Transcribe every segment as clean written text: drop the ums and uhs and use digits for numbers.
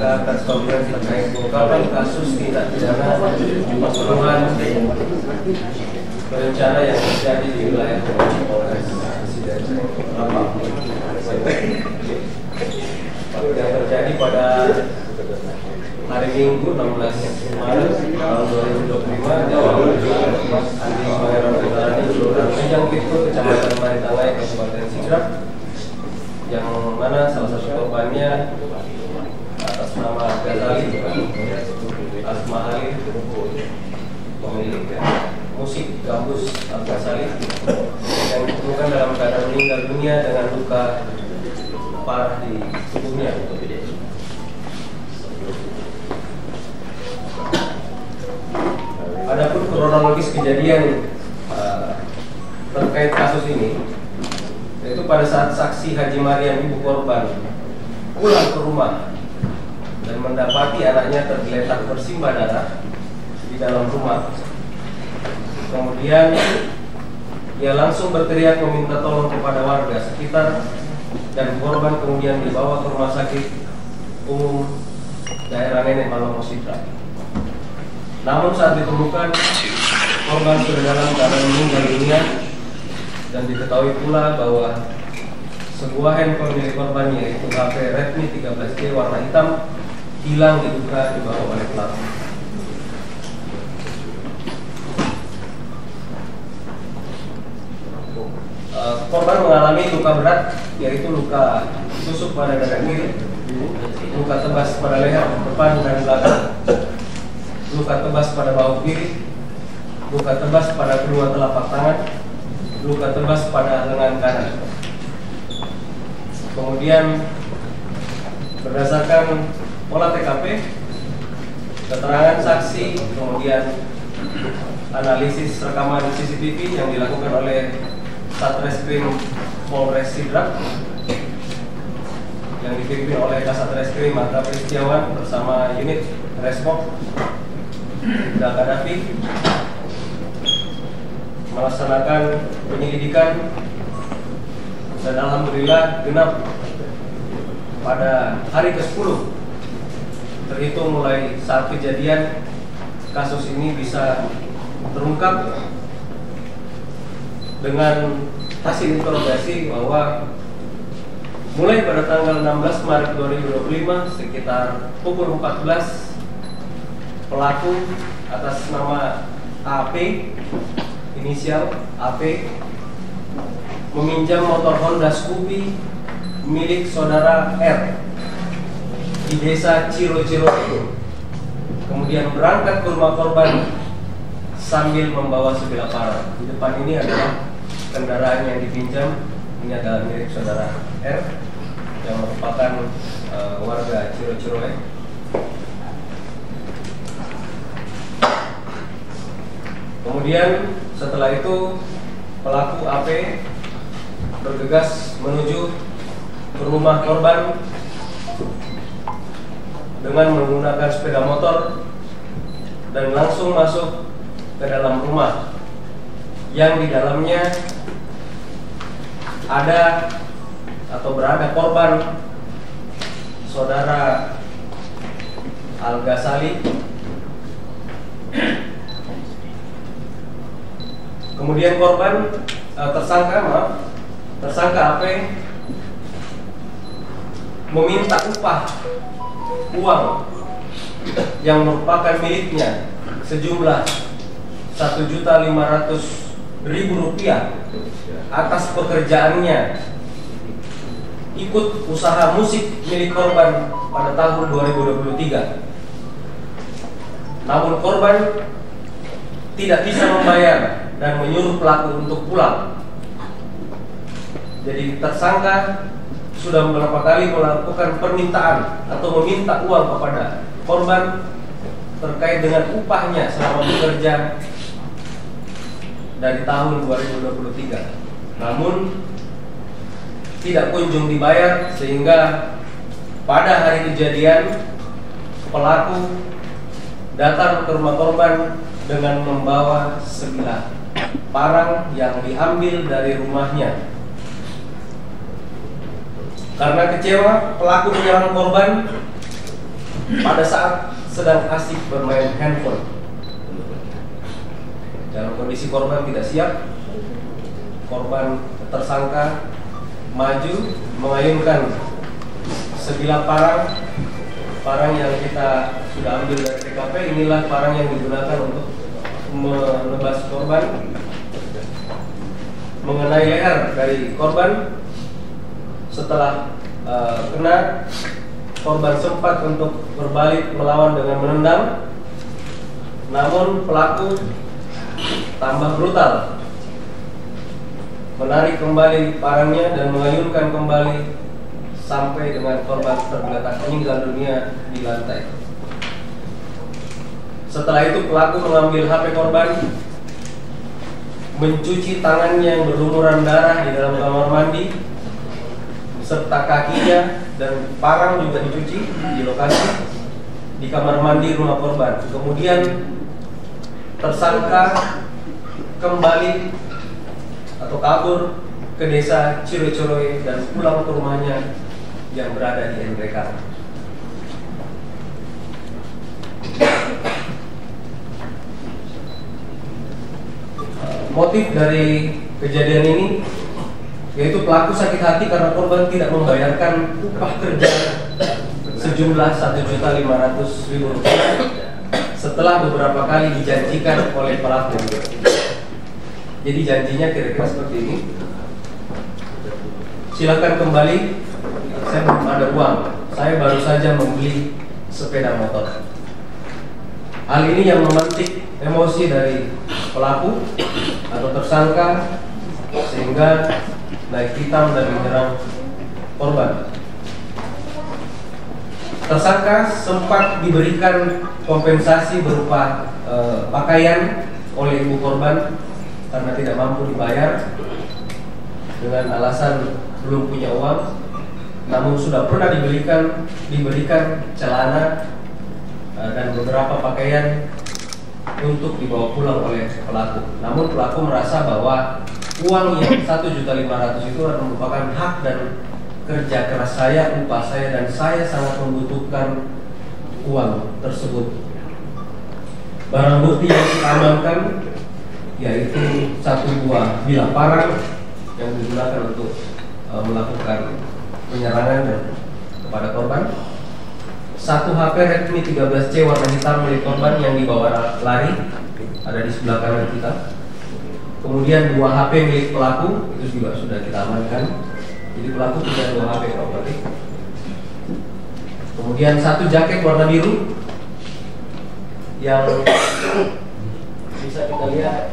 agar konferensi terkait pengungkapan kasus tindak pidana pembunuhan berencana yang terjadi di wilayah Polres yang terjadi pada hari Minggu 16 Maret tahun 2025 di Andi Pangeran Utara di Kelurahan Menjang Pitu, Kecamatan Maritangai, Kabupaten Sidrap, yang mana salah satu korbannya atas nama Ghazali Asma Ali, pemilik musik Gambus Al-Ghazali, yang ditemukan dalam keadaan meninggal dunia dengan luka parah di tubuhnya. Adapun kronologis kejadian terkait kasus ini, yaitu pada saat saksi Haji Mariam, ibu korban, pulang ke rumah dan mendapati anaknya tergeletak bersimbah darah di dalam rumah. Kemudian ia langsung berteriak meminta tolong kepada warga sekitar, dan korban kemudian dibawa ke rumah sakit umum daerah Nenek Malomo Sidrap. Namun saat ditemukan, korban sudah dalam keadaan meninggal dunia, dan diketahui pula bahwa sebuah handphone milik korban, yaitu HP Redmi 13C warna hitam, hilang diduga dibawa oleh pelaku. Korban mengalami luka berat, yaitu luka tusuk pada dada kiri, luka tebas pada leher depan dan belakang, luka tebas pada bahu kiri, luka tebas pada kedua telapak tangan, luka tebas pada lengan kanan. Kemudian berdasarkan olah TKP, keterangan saksi, kemudian analisis rekaman CCTV yang dilakukan oleh Satreskrim Polres Sidrap yang dipimpin oleh Kasatreskrim Matra Pristiawan bersama unit Resmob dan Kadafi, melaksanakan penyelidikan, dan alhamdulillah genap pada hari ke-10 terhitung mulai saat kejadian kasus ini bisa terungkap dengan hasil interogasi bahwa mulai pada tanggal 16 Maret 2025 sekitar pukul 14, pelaku atas nama AP, inisial AP, meminjam motor Honda Scoopy milik saudara R di desa Ciro-Ciro itu, kemudian berangkat ke rumah korban sambil membawa sebilah parang. Di depan ini adalah kendaraan yang dipinjam, ini adalah milik saudara R yang merupakan warga Ciro-Ciro. Kemudian setelah itu pelaku AP bergegas menuju ke rumah korban dengan menggunakan sepeda motor dan langsung masuk ke dalam rumah yang di dalamnya ada atau berada korban saudara Al-Ghazali. Kemudian korban tersangka AP meminta upah uang yang merupakan miliknya sejumlah Rp1.500.000 atas pekerjaannya ikut usaha musik milik korban pada tahun 2023. Namun korban tidak bisa membayar dan menyuruh pelaku untuk pulang. Jadi tersangka sudah beberapa kali melakukan permintaan atau meminta uang kepada korban terkait dengan upahnya selama bekerja dari tahun 2023. Namun tidak kunjung dibayar, sehingga pada hari kejadian pelaku datang ke rumah korban dengan membawa sebilah parang yang diambil dari rumahnya. Karena kecewa, pelaku menyerang korban pada saat sedang asik bermain handphone. Dalam kondisi korban tidak siap, korban tersangka maju mengayunkan sebilah parang yang kita sudah ambil dari TKP. Inilah parang yang digunakan untuk menebas korban, mengenai leher dari korban. Setelah kena, korban sempat untuk berbalik melawan dengan menendang, namun pelaku tambah brutal, menarik kembali parangnya dan mengayunkan kembali sampai dengan korban tergeletak meninggal dunia di lantai. Setelah itu pelaku mengambil HP korban, mencuci tangannya yang berlumuran darah di dalam kamar mandi, serta kakinya, dan parang juga dicuci di lokasi di kamar mandi rumah korban. Kemudian tersangka kembali atau kabur ke desa Cirocoroy dan pulang ke rumahnya yang berada di NRK. Motif dari kejadian ini yaitu pelaku sakit hati karena korban tidak membayarkan upah kerja sejumlah Rp1.500.000 setelah beberapa kali dijanjikan oleh pelaku. Jadi janjinya kira-kira seperti ini: silakan kembali, saya belum ada uang, saya baru saja membeli sepeda motor. Hal ini yang memantik emosi dari pelaku atau tersangka sehingga naik hitam dan menyerang korban. Tersangka sempat diberikan kompensasi berupa pakaian oleh ibu korban karena tidak mampu dibayar dengan alasan belum punya uang, namun sudah pernah diberikan celana dan beberapa pakaian untuk dibawa pulang oleh pelaku. Namun pelaku merasa bahwa uang yang Rp1.500.000 itu merupakan hak dan kerja keras saya, upah saya, dan saya sangat membutuhkan uang tersebut. Barang bukti yang kita amankan yaitu satu buah bilah parang yang digunakan untuk melakukan penyerangan kepada korban, satu HP Redmi 13C warna hitam milik korban yang dibawa lari ada di sebelah kanan kita. Kemudian 2 HP milik pelaku itu juga sudah kita amankan. Jadi pelaku punya 2 HP properti. Kemudian 1 jaket warna biru yang bisa kita lihat.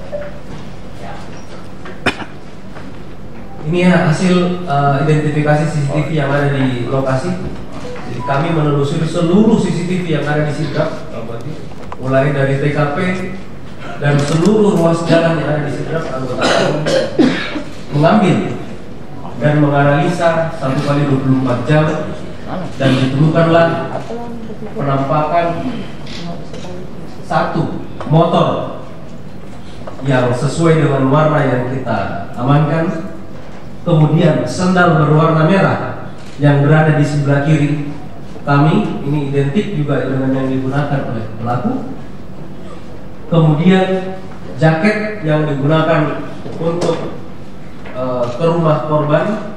Ini ya hasil identifikasi CCTV yang ada di lokasi. Jadi kami menelusuri seluruh CCTV yang ada di Sidrap, mulai dari TKP dan seluruh ruas jalan yang ada di Sidrap. Anggota mengambil dan menganalisa 1 kali 24 jam dan ditemukanlah penampakan 1 motor yang sesuai dengan warna yang kita amankan. Kemudian sendal berwarna merah yang berada di sebelah kiri kami, ini identik juga dengan yang digunakan oleh pelaku. Kemudian jaket yang digunakan untuk ke rumah korban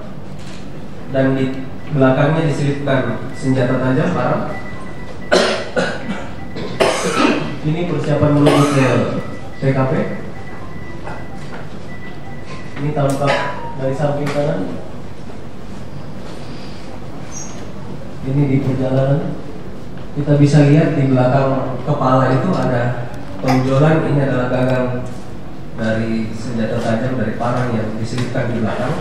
dan di belakangnya diselipkan senjata tajam parang. Ini persiapan menuju ke TKP. Ini tampak dari samping kanan. Ini di perjalanan kita bisa lihat di belakang kepala itu ada tonjolan. Ini adalah gagang dari senjata tajam dari parang yang diselipkan di belakang,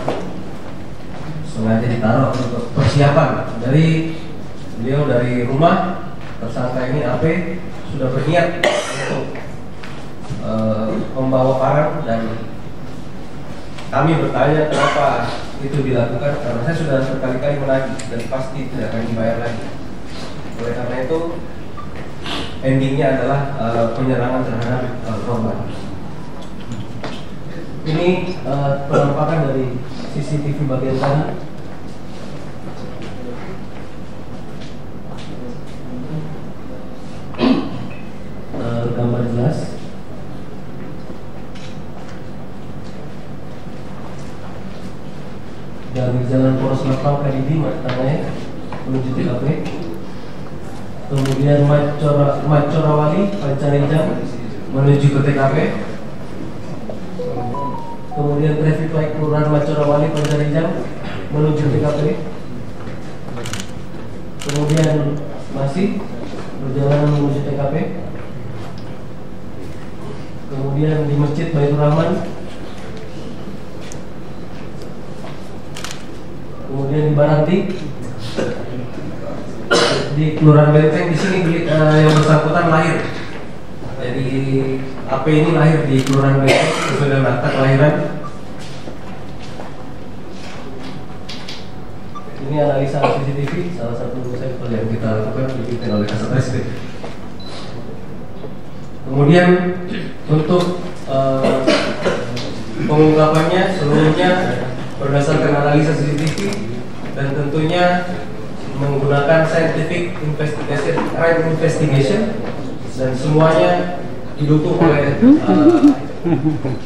sengaja ditaruh untuk persiapan. Dari beliau dari rumah tersangka ini AP sudah berniat untuk membawa parang, dan kami bertanya kenapa itu dilakukan, karena saya sudah berkali-kali menagih dan pasti tidak akan dibayar lagi. Oleh karena itu endingnya adalah penyerangan terhadap korban. Ini penampakan dari CCTV bagian kanan. dari Jalan Poros Lapang Kadidi Tanah menuju TKP. Kemudian Macorawali Pancarinjang menuju ke TKP. Kemudian traffic light Kelurahan Macorawali Pancarinjang menuju TKP. Kemudian masih perjalanan menuju TKP. Kemudian di Masjid Baitur Rahman. Kemudian di Baranti, di Kelurahan Benteng. Di sini yang bersangkutan lahir. Jadi AP ini lahir di Kelurahan Benteng sesuai dengan akta kelahiran. Ini analisa CCTV, salah satu sampel yang kita lakukan dipimpin oleh Kasat Reskrim. Kemudian untuk pengungkapannya seluruhnya berdasarkan analisa CCTV dan tentunya menggunakan scientific investigation dan semuanya didukung oleh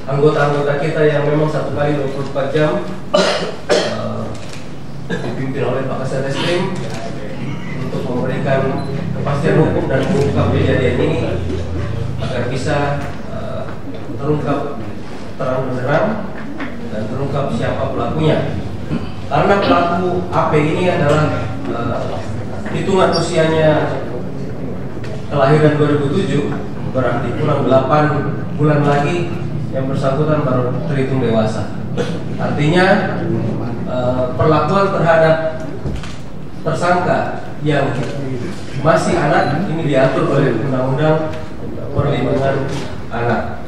anggota-anggota kita yang memang 1 kali 24 jam dipimpin oleh Pak Kasat Reskrim untuk memberikan kepastian hukum dan mengungkap kejadian ini agar bisa terungkap terang benderang dan terungkap siapa pelakunya. Karena pelaku AP ini adalah hitungan usianya kelahiran 2007, berarti kurang 8 bulan lagi yang bersangkutan baru terhitung dewasa. Artinya perlakuan terhadap tersangka yang masih anak ini diatur oleh Undang-Undang Perlindungan Anak,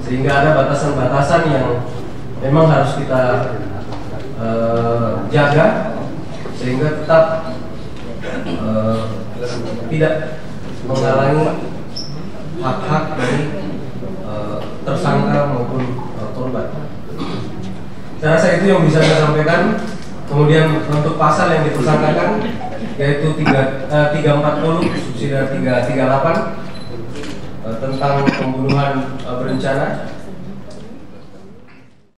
sehingga ada batasan-batasan yang memang harus kita jaga sehingga tetap tidak menghalangi hak-hak dari tersangka maupun korban. Saya rasa itu yang bisa saya sampaikan. Kemudian untuk pasal yang ditersangkakan yaitu 340 subsidiar 338 tentang pembunuhan berencana